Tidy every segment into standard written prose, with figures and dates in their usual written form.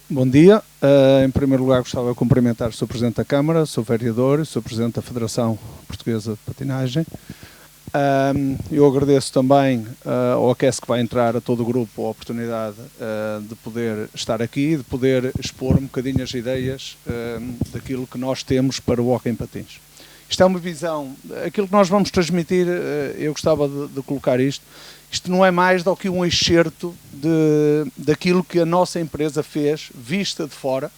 Bom dia. Em primeiro lugar, gostava de cumprimentar o Sr. Presidente da Câmara, Sr. Vereador, o Sr. Presidente da Federação Portuguesa de Patinagem. Eu agradeço também ao AQS que vai entrar, a todo o grupo, a oportunidade de poder estar aqui, de poder expor um bocadinho as ideias daquilo que nós temos para o hóquei em patins. Isto é uma visão, aquilo que nós vamos transmitir, eu gostava de colocar isto não é mais do que um excerto daquilo que a nossa empresa fez, vista de fora,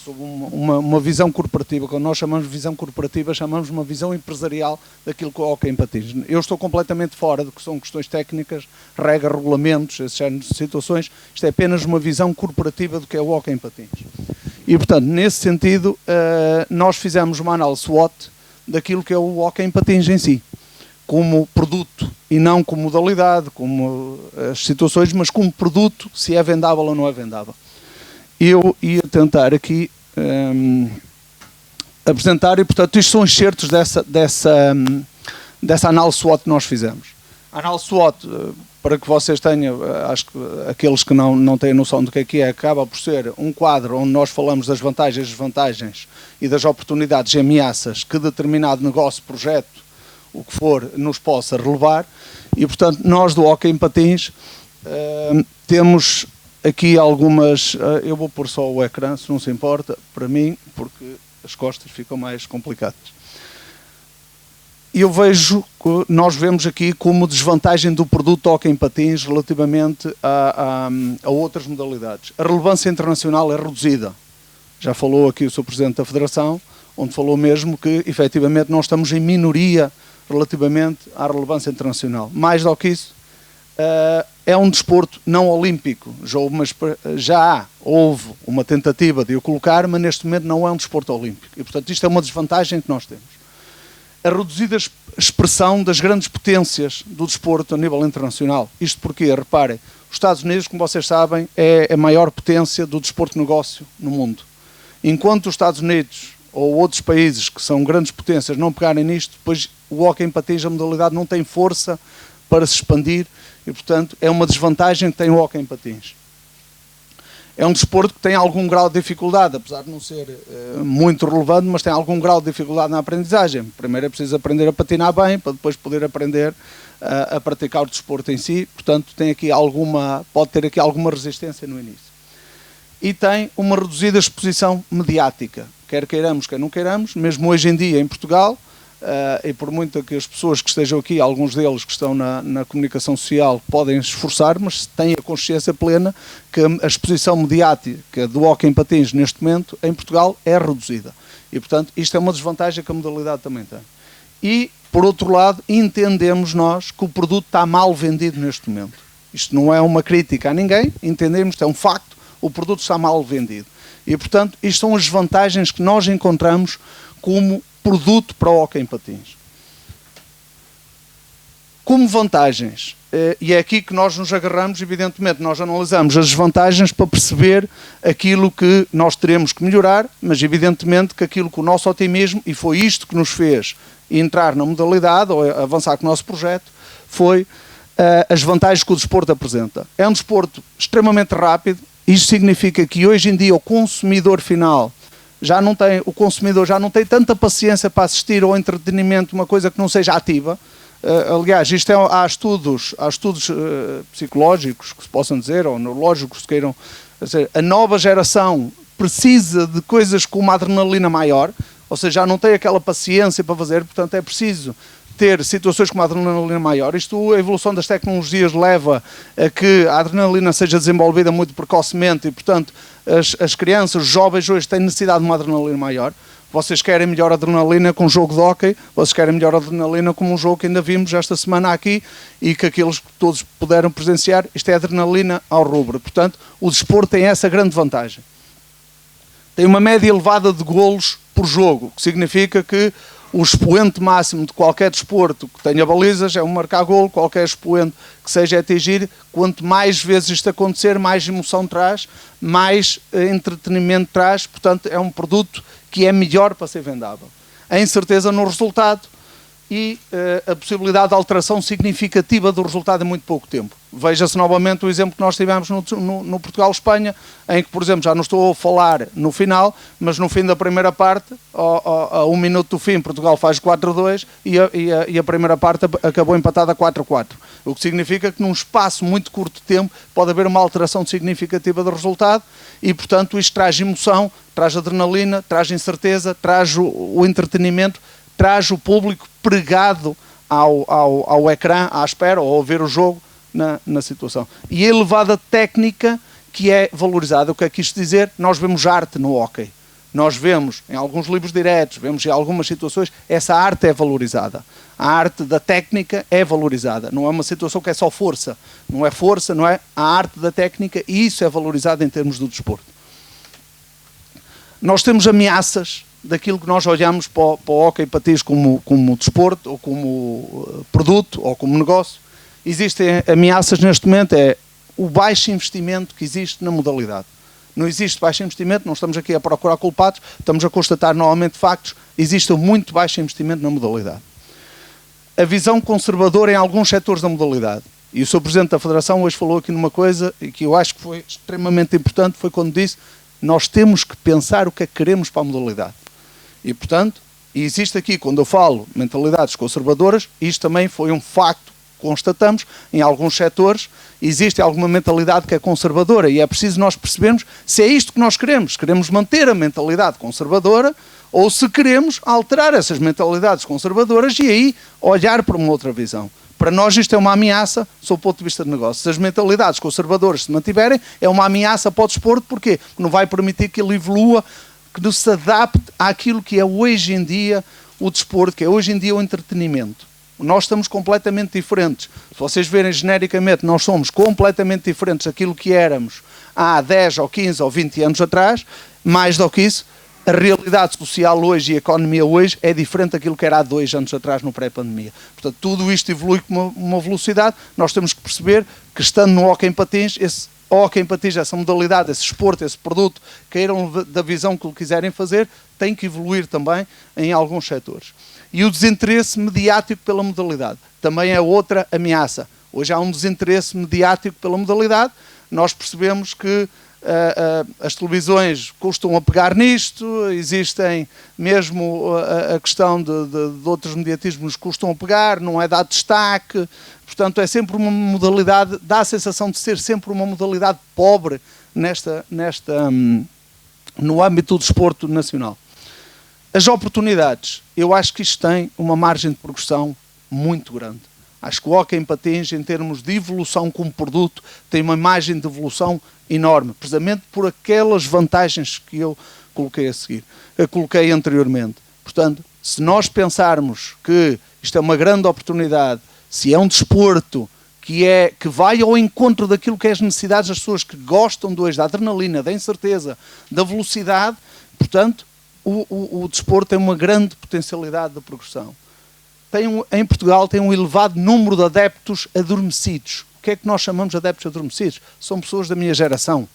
sob uma visão corporativa. Quando nós chamamos de visão corporativa, chamamos de uma visão empresarial daquilo que é o hóquei em patins. Eu estou completamente fora do que são questões técnicas, regras, regulamentos, esses géneros de situações. Isto é apenas uma visão corporativa do que é o hóquei em patins. E, portanto, nesse sentido, nós fizemos uma análise SWOT daquilo que é o hóquei em patins em si, como produto e não como modalidade, como as situações, mas como produto, se é vendável ou não é vendável. Eu ia tentar aqui apresentar, e portanto isto são excertos dessa análise SWOT que nós fizemos. A análise SWOT, para que vocês tenham, acho que aqueles que não têm noção do que é, acaba por ser um quadro onde nós falamos das vantagens, desvantagens e das oportunidades e ameaças que determinado negócio, projeto, o que for, nos possa relevar. E, portanto, nós do hóquei em patins temos aqui algumas... eu vou pôr só o ecrã, se não se importa, para mim, porque as costas ficam mais complicadas. Eu vejo, nós vemos aqui como desvantagem do produto hóquei em patins relativamente a outras modalidades. A relevância internacional é reduzida. Já falou aqui o Sr. Presidente da Federação, onde falou mesmo que, efetivamente, nós estamos em minoria relativamente à relevância internacional. Mais do que isso, é um desporto não olímpico. Já houve uma tentativa de o colocar, mas neste momento não é um desporto olímpico. E, portanto, isto é uma desvantagem que nós temos. A reduzida expressão das grandes potências do desporto a nível internacional. Isto porque, reparem, os Estados Unidos, como vocês sabem, é a maior potência do desporto negócio no mundo. Enquanto os Estados Unidos ou outros países que são grandes potências não pegarem nisto, depois o hóquei em patins, a modalidade não tem força para se expandir e, portanto, é uma desvantagem que tem o hóquei em patins. É um desporto que tem algum grau de dificuldade, apesar de não ser muito relevante, mas tem algum grau de dificuldade na aprendizagem. Primeiro é preciso aprender a patinar bem, para depois poder aprender a praticar o desporto em si. Portanto, pode ter aqui alguma resistência no início. E tem uma reduzida exposição mediática, quer queiramos, quer não queiramos, mesmo hoje em dia em Portugal, e por muito que as pessoas que estejam aqui, alguns deles que estão na comunicação social, podem esforçar, mas têm a consciência plena que a exposição mediática do hóquei em patins neste momento, em Portugal, é reduzida. E, portanto, isto é uma desvantagem que a modalidade também tem. E, por outro lado, entendemos nós que o produto está mal vendido neste momento. Isto não é uma crítica a ninguém, entendemos, é um facto, o produto está mal vendido. E, portanto, isto são as vantagens que nós encontramos como produto para o hóquei em patins. Como vantagens, e é aqui que nós nos agarramos, evidentemente, nós analisamos as desvantagens para perceber aquilo que nós teremos que melhorar, mas evidentemente que aquilo que o nosso otimismo, e foi isto que nos fez entrar na modalidade, ou avançar com o nosso projeto, foi as vantagens que o desporto apresenta. É um desporto extremamente rápido. Isto significa que hoje em dia o consumidor final o consumidor já não tem tanta paciência para assistir ao entretenimento, uma coisa que não seja ativa. Aliás, há estudos psicológicos que se possam dizer, ou neurológicos que queiram dizer, a nova geração precisa de coisas com uma adrenalina maior, ou seja, já não tem aquela paciência para fazer, portanto é preciso ter situações com uma adrenalina maior. A evolução das tecnologias leva a que a adrenalina seja desenvolvida muito precocemente e, portanto, as crianças, os jovens hoje têm necessidade de uma adrenalina maior. Vocês querem melhor adrenalina com um jogo de hóquei, vocês querem melhor adrenalina como um jogo que ainda vimos esta semana aqui e que aqueles que todos puderam presenciar, isto é adrenalina ao rubro. Portanto, o desporto tem essa grande vantagem. Tem uma média elevada de golos por jogo, que significa que o expoente máximo de qualquer desporto que tenha balizas é um marcar golo, qualquer expoente que seja atingir, quanto mais vezes isto acontecer, mais emoção traz, mais entretenimento traz, portanto é um produto que é melhor para ser vendável. A incerteza no resultado e a possibilidade de alteração significativa do resultado em muito pouco tempo. Veja-se novamente o exemplo que nós tivemos no Portugal-Espanha, em que, por exemplo, já não estou a falar no final, mas no fim da primeira parte, a 1 minuto do fim, Portugal faz 4-2 e a primeira parte acabou empatada 4-4. O que significa que num espaço muito curto de tempo pode haver uma alteração significativa do resultado e, portanto, isto traz emoção, traz adrenalina, traz incerteza, traz o entretenimento, traz o público pregado ao ecrã, à espera, ou a ver o jogo na situação. E a elevada técnica que é valorizada. O que é que isto dizer? Nós vemos arte no hóquei. Nós vemos, em alguns livros diretos, vemos em algumas situações, essa arte é valorizada. A arte da técnica é valorizada. Não é uma situação que é só força. Não é força, não é a arte da técnica, e isso é valorizado em termos do desporto. Nós temos ameaças daquilo que nós olhamos para o hóquei patins como desporto, ou como produto, ou como negócio. Existem ameaças neste momento, é o baixo investimento que existe na modalidade. Não existe baixo investimento, não estamos aqui a procurar culpados, estamos a constatar novamente factos, existe um muito baixo investimento na modalidade. A visão conservadora em alguns setores da modalidade. E o Sr. Presidente da Federação hoje falou aqui numa coisa e que eu acho que foi extremamente importante, foi quando disse: nós temos que pensar o que é que queremos para a modalidade. E, portanto, existe aqui, quando eu falo mentalidades conservadoras, isto também foi um facto. Constatamos, em alguns setores, existe alguma mentalidade que é conservadora e é preciso nós percebermos se é isto que nós queremos. Queremos manter a mentalidade conservadora ou se queremos alterar essas mentalidades conservadoras e aí olhar para uma outra visão. Para nós isto é uma ameaça, sob o ponto de vista de negócio. Se as mentalidades conservadoras se mantiverem, é uma ameaça para o desporto. Porquê? Porque não vai permitir que ele evolua, que não se adapte àquilo que é hoje em dia o desporto, que é hoje em dia o entretenimento. Nós estamos completamente diferentes. Se vocês verem genericamente, nós somos completamente diferentes daquilo que éramos há 10 ou 15 ou 20 anos atrás. Mais do que isso, a realidade social hoje e a economia hoje é diferente daquilo que era há 2 anos atrás no pré-pandemia. Portanto, tudo isto evolui com uma velocidade. Nós temos que perceber que, estando no hóquei em patins, esse hóquei em patins, essa modalidade, esse esporte, esse produto, queiram da visão que o quiserem fazer, tem que evoluir também em alguns setores. E o desinteresse mediático pela modalidade também é outra ameaça. Hoje há um desinteresse mediático pela modalidade. Nós percebemos que as televisões custam a pegar nisto, existem mesmo a questão de outros mediatismos que custam a pegar, não é dado destaque. Portanto, é sempre uma modalidade, dá a sensação de ser sempre uma modalidade pobre no âmbito do desporto nacional. As oportunidades, eu acho que isto tem uma margem de progressão muito grande. Acho que o hóquei em patins, em termos de evolução como produto, tem uma margem de evolução enorme, precisamente por aquelas vantagens que eu coloquei anteriormente. Portanto, se nós pensarmos que isto é uma grande oportunidade, se é um desporto que vai ao encontro daquilo que é as necessidades das pessoas que gostam de hoje, da adrenalina, da incerteza, da velocidade, portanto, o desporto tem uma grande potencialidade de progressão. Em Portugal tem um elevado número de adeptos adormecidos. O que é que nós chamamos de adeptos adormecidos? São pessoas da minha geração.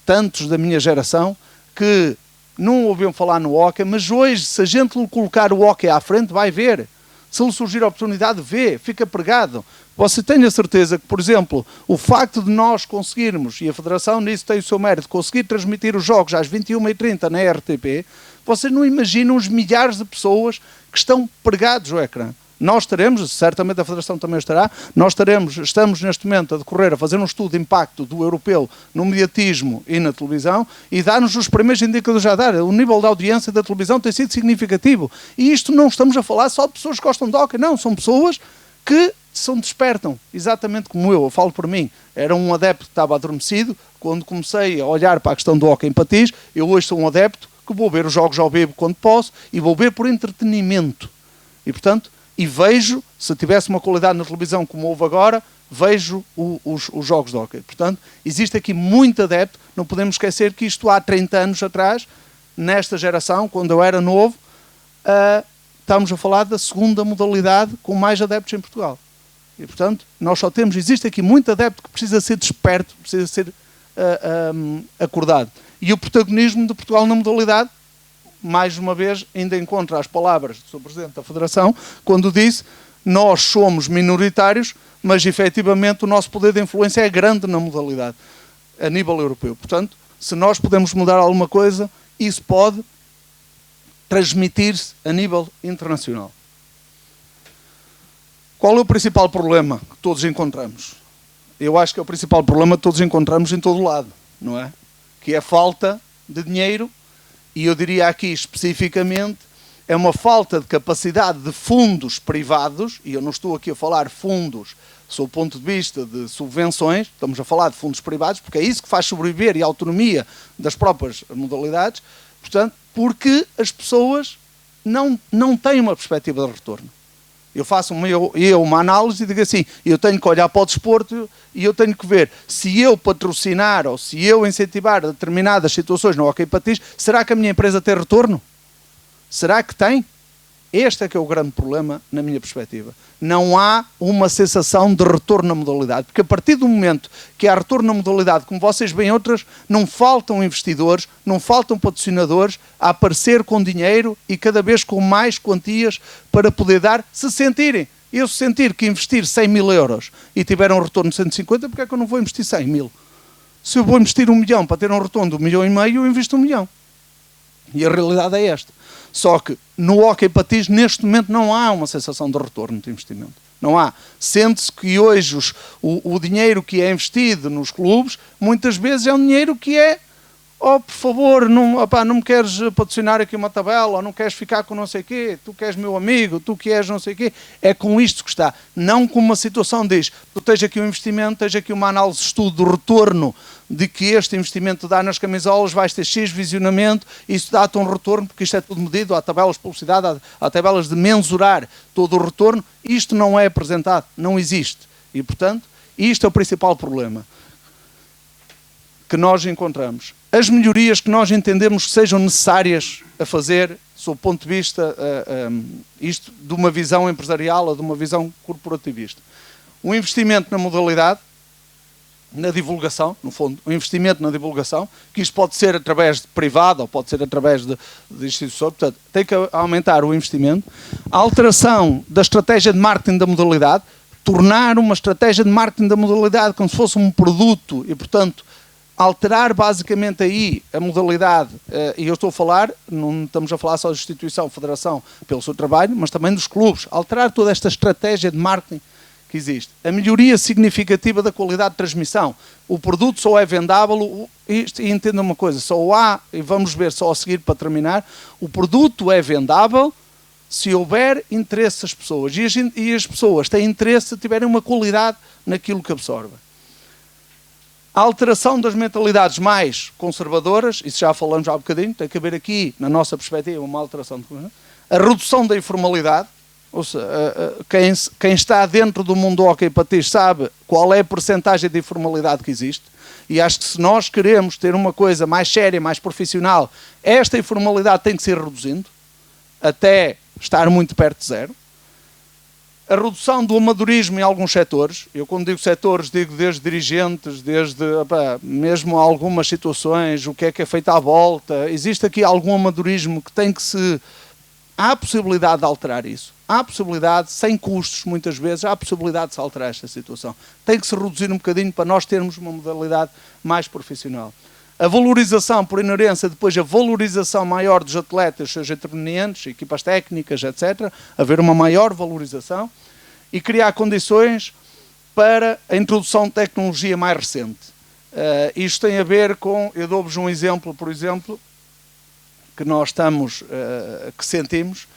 Tantos da minha geração que não ouviam falar no hóquei, mas hoje, se a gente lhe colocar o hóquei à frente, vai ver. Se lhe surgir a oportunidade, vê, fica pregado. Você tem a certeza que, por exemplo, o facto de nós conseguirmos, e a Federação nisso tem o seu mérito, conseguir transmitir os jogos às 21h30 na RTP, vocês não imaginam os milhares de pessoas que estão pregados ao ecrã. Nós teremos, certamente a Federação também estará, estamos neste momento a decorrer, a fazer um estudo de impacto do europeu no mediatismo e na televisão e dar-nos os primeiros indicadores a dar. O nível de audiência da televisão tem sido significativo. E isto não estamos a falar só de pessoas que gostam de hóquei, não, são pessoas que despertam, exatamente como eu falo por mim. Era um adepto que estava adormecido, quando comecei a olhar para a questão do hóquei em patins, eu hoje sou um adepto que vou ver os jogos ao vivo quando posso e vou ver por entretenimento. E, portanto, vejo, se tivesse uma qualidade na televisão como houve agora, vejo os jogos de hóquei. Portanto, existe aqui muito adepto, não podemos esquecer que isto há 30 anos atrás, nesta geração, quando eu era novo, estamos a falar da segunda modalidade com mais adeptos em Portugal. E, portanto, nós só existe aqui muito adepto que precisa ser desperto, precisa ser acordado. E o protagonismo de Portugal na modalidade, mais uma vez, ainda encontra as palavras do Sr. Presidente da Federação, quando disse: nós somos minoritários, mas efetivamente o nosso poder de influência é grande na modalidade, a nível europeu. Portanto, se nós podemos mudar alguma coisa, isso pode transmitir-se a nível internacional. Qual é o principal problema que todos encontramos? Eu acho que é o principal problema que todos encontramos em todo lado, não é? Que é a falta de dinheiro, e eu diria aqui especificamente, é uma falta de capacidade de fundos privados, e eu não estou aqui a falar fundos sob o ponto de vista de subvenções, estamos a falar de fundos privados, porque é isso que faz sobreviver e a autonomia das próprias modalidades, portanto, porque as pessoas não têm uma perspectiva de retorno. Eu faço uma análise e digo assim, eu tenho que olhar para o desporto e eu tenho que ver se eu patrocinar ou se eu incentivar determinadas situações no hóquei patins, será que a minha empresa tem retorno? Será que tem? Este é que é o grande problema, na minha perspectiva. Não há uma sensação de retorno na modalidade, porque a partir do momento que há retorno na modalidade, como vocês veem outras, não faltam investidores, não faltam patrocinadores a aparecer com dinheiro e cada vez com mais quantias para poder dar, se sentirem. Eu sentir que investir 100 mil euros e tiver um retorno de 150, porque é que eu não vou investir 100 mil? Se eu vou investir 1 milhão para ter um retorno de 1,5 milhão, eu invisto 1 milhão. E a realidade é esta. Só que no hóquei patins, neste momento, não há uma sensação de retorno de investimento. Não há. Sente-se que hoje o dinheiro que é investido nos clubes, muitas vezes é um dinheiro que é, por favor, não me queres patrocinar aqui uma tabela, ou não queres ficar com não sei o quê, tu que és meu amigo, tu que és não sei o quê. É com isto que está. Não com uma situação diz, tu tens aqui um investimento, tens aqui uma análise de estudo do retorno de que este investimento dá nas camisolas, vais ter X visionamento, isso dá-te um retorno, porque isto é tudo medido, há tabelas de publicidade, há tabelas de mensurar todo o retorno, isto não é apresentado, não existe. E, portanto, isto é o principal problema que nós encontramos. As melhorias que nós entendemos que sejam necessárias a fazer, sob o ponto de vista, isto de uma visão empresarial ou de uma visão corporativista. O investimento na modalidade, na divulgação, no fundo, o investimento na divulgação, que isto pode ser através de privado ou pode ser através de instituições, portanto, tem que aumentar o investimento. A alteração da estratégia de marketing da modalidade, tornar uma estratégia de marketing da modalidade como se fosse um produto e, portanto, alterar basicamente aí a modalidade, e eu estou a falar, não estamos a falar só da instituição, federação, pelo seu trabalho, mas também dos clubes, alterar toda esta estratégia de marketing que existe. A melhoria significativa da qualidade de transmissão. O produto só é vendável, e entenda uma coisa, só há, e vamos ver só a seguir para terminar, o produto é vendável se houver interesse das pessoas. E as pessoas têm interesse se tiverem uma qualidade naquilo que absorvem. A alteração das mentalidades mais conservadoras, isso já falamos há um bocadinho, tem que haver aqui, na nossa perspectiva, uma alteração. A redução da informalidade, ou seja, quem está dentro do mundo do hóquei patins sabe qual é a percentagem de informalidade que existe, e acho que se nós queremos ter uma coisa mais séria, mais profissional, esta informalidade tem que ser reduzindo, até estar muito perto de zero. A redução do amadorismo em alguns setores, eu quando digo setores digo desde dirigentes, desde mesmo algumas situações, o que é feito à volta, existe aqui algum amadorismo que tem que se... Há a possibilidade de alterar isso, há a possibilidade, sem custos muitas vezes, há a possibilidade de se alterar esta situação. Tem que se reduzir um bocadinho para nós termos uma modalidade mais profissional. A valorização, por inerência, depois a valorização maior dos atletas, seus intervenientes, equipas técnicas, etc. Haver uma maior valorização e criar condições para a introdução de tecnologia mais recente. Isto tem a ver com, eu dou-vos um exemplo, por exemplo, que nós estamos, que sentimos.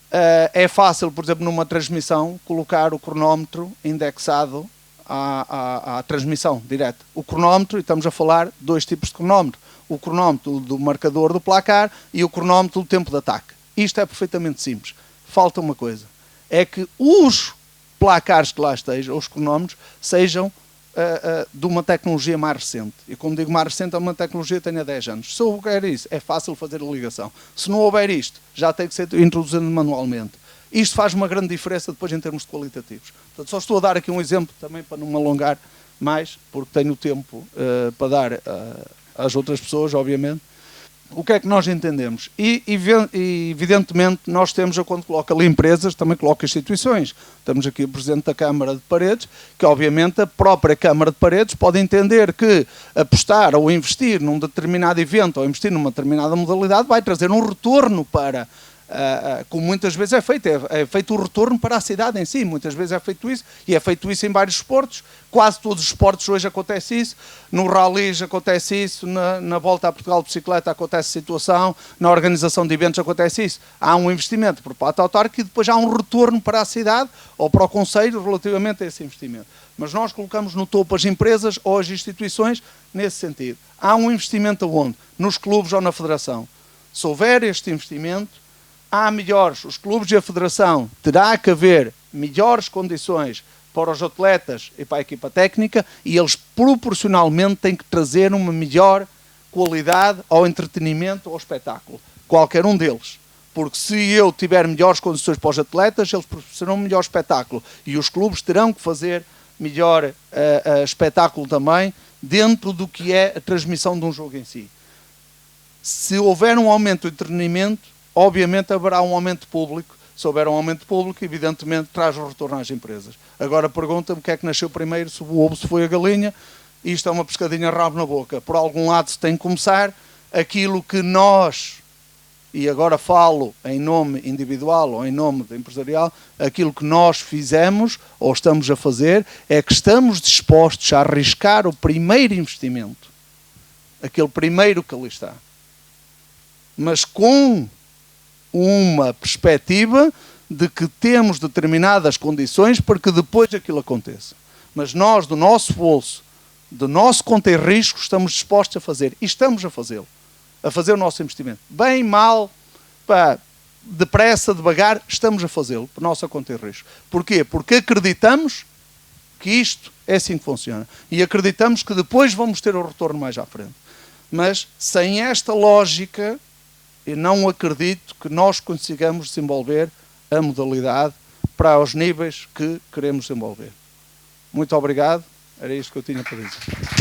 É fácil, por exemplo, numa transmissão, colocar o cronómetro indexado à transmissão direta. O cronómetro, e estamos a falar de dois tipos de cronómetro. O cronómetro do marcador do placar e o cronómetro do tempo de ataque. Isto é perfeitamente simples. Falta uma coisa. É que os placares que lá estejam, os cronómetros, sejam de uma tecnologia mais recente. E quando digo mais recente, é uma tecnologia que tenha 10 anos. Se houver isso, é fácil fazer a ligação. Se não houver isto, já tem que ser introduzido manualmente. Isto faz uma grande diferença depois em termos de qualitativos. Portanto, só estou a dar aqui um exemplo também para não me alongar mais, porque tenho tempo para dar às outras pessoas, obviamente. o que é que nós entendemos? E evidentemente nós temos, quando coloca ali empresas, também coloca instituições. Temos aqui o Presidente da Câmara de Paredes, que obviamente a própria Câmara de Paredes pode entender que apostar ou investir num determinado evento ou investir numa determinada modalidade vai trazer um retorno para... como muitas vezes é feito o retorno para a cidade em si, muitas vezes é feito isso, e é feito isso em vários esportes, quase todos os esportes hoje acontece isso, no rallies acontece isso, na Volta a Portugal de bicicleta acontece a situação, na organização de eventos acontece isso, há um investimento por parte autárquica e depois há um retorno para a cidade ou para o Conselho relativamente a esse investimento. Mas nós colocamos no topo as empresas ou as instituições nesse sentido. Há um investimento aonde? Nos clubes ou na federação. Se houver este investimento, há melhores, os clubes e a federação terá que haver melhores condições para os atletas e para a equipa técnica e eles proporcionalmente têm que trazer uma melhor qualidade ao entretenimento ou ao espetáculo, qualquer um deles. Porque se eu tiver melhores condições para os atletas, eles proporcionam um melhor espetáculo e os clubes terão que fazer melhor espetáculo também dentro do que é a transmissão de um jogo em si. Se houver um aumento do entretenimento, obviamente haverá um aumento público. Se houver um aumento público, evidentemente traz o retorno às empresas. Agora pergunta-me o que é que nasceu primeiro, se o ovo, se foi a galinha. Isto é uma pescadinha rabo na boca. Por algum lado se tem que começar aquilo que nós, e agora falo em nome individual ou em nome empresarial, aquilo que nós fizemos ou estamos a fazer é que estamos dispostos a arriscar o primeiro investimento. Aquele primeiro que ali está. Mas com uma perspectiva de que temos determinadas condições para que depois aquilo aconteça. Mas nós, do nosso bolso, do nosso conter risco, estamos dispostos a fazer. E estamos a fazê-lo. A fazer o nosso investimento. Bem, mal, depressa, devagar, estamos a fazê-lo. Por nossa conter risco. Porquê? Porque acreditamos que isto é assim que funciona. E acreditamos que depois vamos ter o retorno mais à frente. Mas sem esta lógica, eu não acredito que nós consigamos desenvolver a modalidade para os níveis que queremos desenvolver. Muito obrigado. Era isto que eu tinha para dizer.